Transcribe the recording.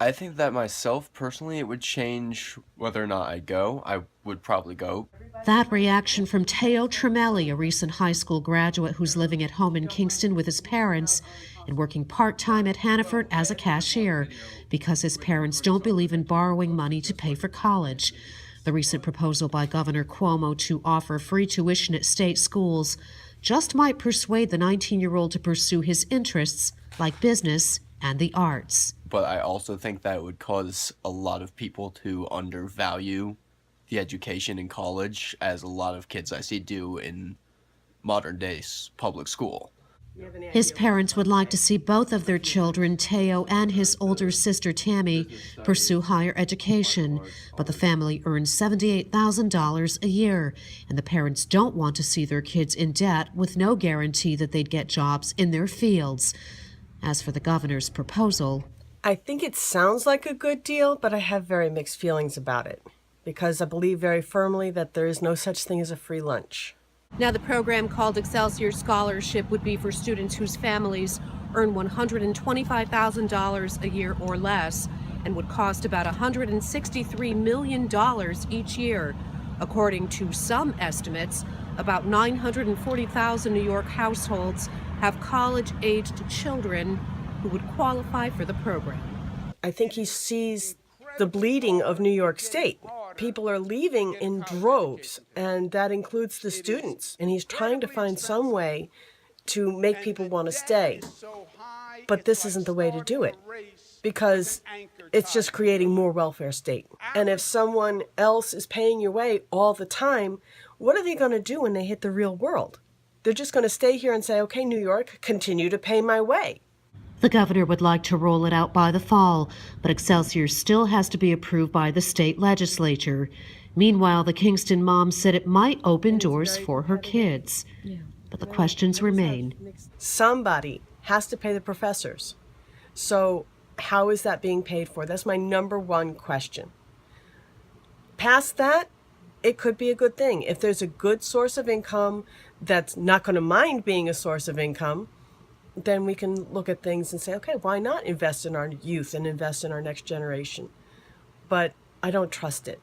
I think that myself, personally, it would change whether or not I go. I would probably go. That reaction from Teo Tramelli, a recent high school graduate who's living at home in Kingston with his parents and working part-time at Hannaford as a cashier because his parents don't believe in borrowing money to pay for college. The recent proposal by Governor Cuomo to offer free tuition at state schools just might persuade the 19-year-old to pursue his interests like business and the arts. But I also think that it would cause a lot of people to undervalue the education in college, as a lot of kids I see do in modern days public school. His parents would like to see both of their children, Teo and his older sister Tammy, pursue higher education, but the family earns $78,000 a year, and the parents don't want to see their kids in debt with no guarantee that they'd get jobs in their fields. As for the governor's proposal, I think it sounds like a good deal, but I have very mixed feelings about it because I believe very firmly that there is no such thing as a free lunch. now the program called Excelsior Scholarship would be for students whose families earn $125,000 a year or less and would cost about $163 million each year. According to some estimates, about 940,000 New York households have college-aged children who would qualify for the program. I think he sees the bleeding of New York State. People are leaving in droves, and that includes the students. And he's trying to find some way to make people want to stay. But this isn't the way to do it, because it's just creating more welfare state. And if someone else is paying your way all the time, what are they going to do when they hit the real world? They're just going to stay here and say, okay, New York, continue to pay my way. The governor would like to roll it out by the fall, but Excelsior still has to be approved by the state legislature. Meanwhile, the Kingston mom said it might open doors for her kids. But the questions remain. Somebody has to pay the professors. So how is that being paid for? That's my number one question. Past that, it could be a good thing. If there's a good source of income that's not going to mind being a source of income, then we can look at things and say, okay, why not invest in our youth and invest in our next generation? But I don't trust it.